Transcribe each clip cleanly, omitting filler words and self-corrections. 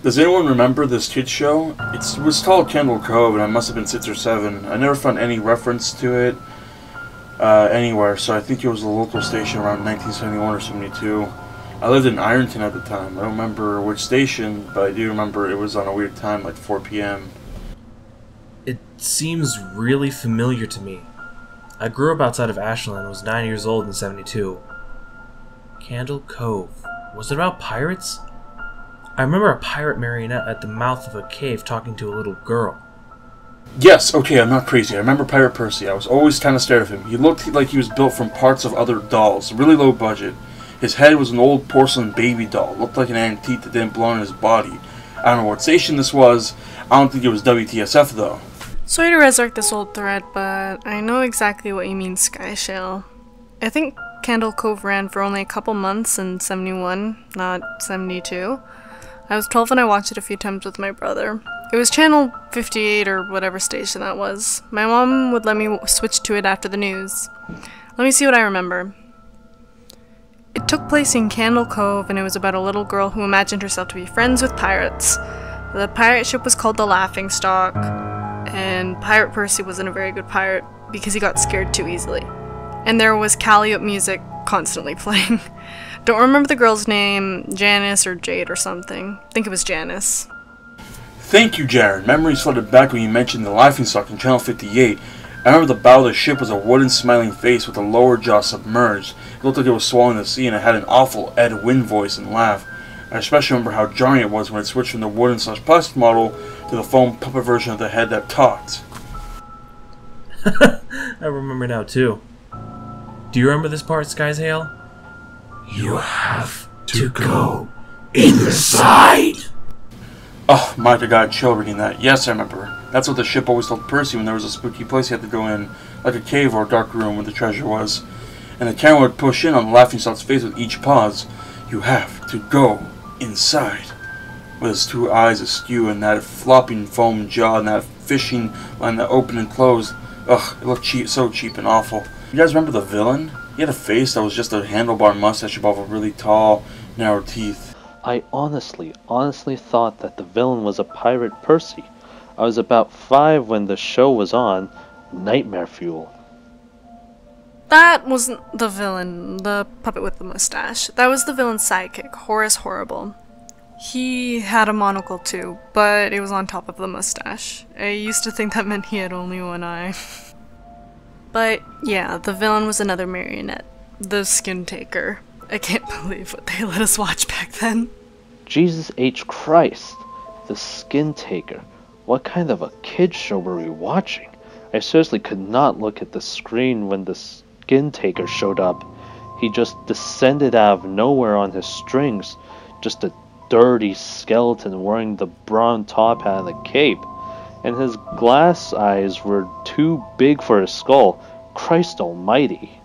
Does anyone remember this kids show? It was called Candle Cove, and I must have been 6 or 7. I never found any reference to it anywhere, so I think it was a local station around 1971 or 72. I lived in Ironton at the time. I don't remember which station, but I do remember it was on a weird time, like 4 p.m. It seems really familiar to me. I grew up outside of Ashland and was 9 years old in 72. Candle Cove. Was it about pirates? I remember a pirate marionette at the mouth of a cave talking to a little girl. Yes, okay, I'm not crazy. I remember Pirate Percy. I was always kind of scared of him. He looked like he was built from parts of other dolls. Really low budget. His head was an old porcelain baby doll. Looked like an antique that didn't belong in his body. I don't know what station this was. I don't think it was WTSF though. Sorry to resurrect this old thread, but I know exactly what you mean, Skyshell. I think Candle Cove ran for only a couple months in 71, not 72. I was 12 and I watched it a few times with my brother. It was channel 58 or whatever station that was. My mom would let me switch to it after the news. Let me see what I remember. It took place in Candle Cove and it was about a little girl who imagined herself to be friends with pirates. The pirate ship was called the Laughingstock, and Pirate Percy wasn't a very good pirate because he got scared too easily. And there was Calliope music constantly playing. Don't remember the girl's name, Janice or Jade or something. I think it was Janice. Thank you, Jared. Memories flooded back when you mentioned the Laughingstock in Channel 58. I remember the bow of the ship was a wooden smiling face with the lower jaw submerged. It looked like it was swallowing the sea and it had an awful Ed Wynn voice and laugh. I especially remember how jarring it was when it switched from the wooden/plastic model to the foam puppet version of the head that talked. I remember now too. Do you remember this part, Skyshale? You have to go inside. Oh, Mike, I got a chill reading that. Yes, I remember. That's what the ship always told Percy when there was a spooky place he had to go in, like a cave or a dark room where the treasure was. And the camera would push in on the Laughingstock's face with each pause. You have to go inside. With his 2 eyes askew and that flopping foam jaw and that fishing line that opened and closed. Ugh, it looked cheap, so cheap and awful. You guys remember the villain? He had a face that was just a handlebar mustache above a really tall, narrow teeth. I honestly thought that the villain was a Pirate Percy. I was about 5 when the show was on. Nightmare fuel. That wasn't the villain, the puppet with the mustache. That was the villain's sidekick, Horace Horrible. He had a monocle too, but it was on top of the mustache. I used to think that meant he had only one eye. But yeah, the villain was another marionette. The Skin Taker. I can't believe what they let us watch back then. Jesus H. Christ. The Skin Taker. What kind of a kid's show were we watching? I seriously could not look at the screen when the Skin Taker showed up. He just descended out of nowhere on his strings. Just a dirty skeleton wearing the brown top hat and a cape. And his glass eyes were too big for his skull. Christ almighty.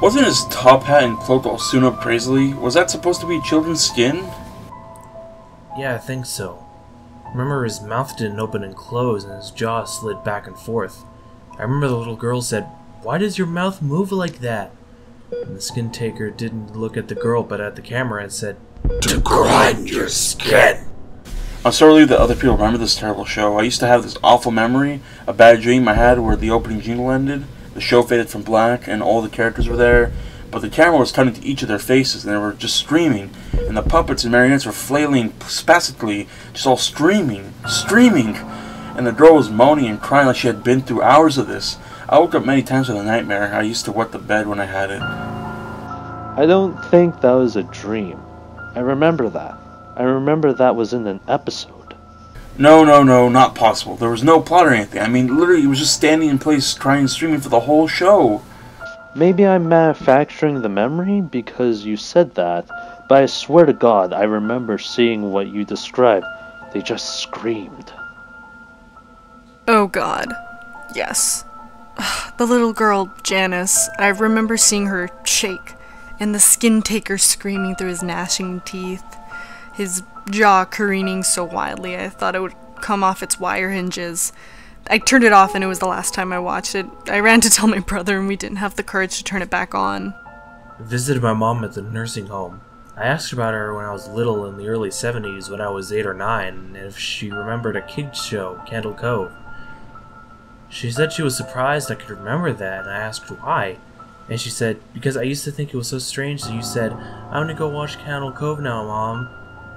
Wasn't his top hat and cloak all sewn up crazily? Was that supposed to be children's skin? Yeah, I think so. Remember his mouth didn't open and close and his jaw slid back and forth. I remember the little girl said, "Why does your mouth move like that?" And the Skin Taker didn't look at the girl but at the camera and said, To grind your skin. I'm sorry that other people remember this terrible show. I used to have this awful memory, a bad dream I had where the opening jingle ended, the show faded from black, and all the characters were there, but the camera was cutting to each of their faces, and they were just screaming, and the puppets and marionettes were flailing spastically, just all screaming, and the girl was moaning and crying like she had been through hours of this. I woke up many times with a nightmare. I used to wet the bed when I had it. I don't think that was a dream. I remember that. I remember that was in an episode. No, not possible. There was no plot or anything. I mean, literally, he was just standing in place crying and screaming for the whole show. Maybe I'm manufacturing the memory because you said that, but I swear to God, I remember seeing what you described. They just screamed. Oh God. Yes. The little girl, Janice, I remember seeing her shake, and the Skin Taker screaming through his gnashing teeth, his jaw careening so wildly I thought it would come off its wire hinges. I turned it off and it was the last time I watched it. I ran to tell my brother and we didn't have the courage to turn it back on. I visited my mom at the nursing home. I asked about her when I was little in the early 70s when I was 8 or 9, and if she remembered a kids show, Candle Cove. She said she was surprised I could remember that, and I asked why. And she said, because I used to think it was so strange that you said, I'm gonna go watch Candle Cove now, Mom.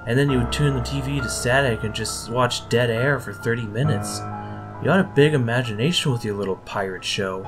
And then you would tune the TV to static and just watch dead air for 30 minutes. You got a big imagination with your little pirate show.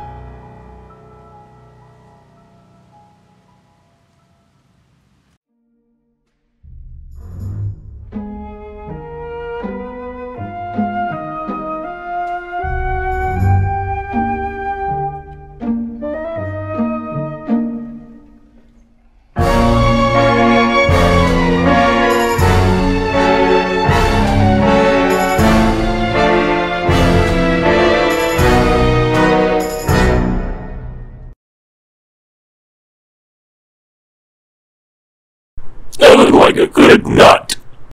Sounded like a good nut.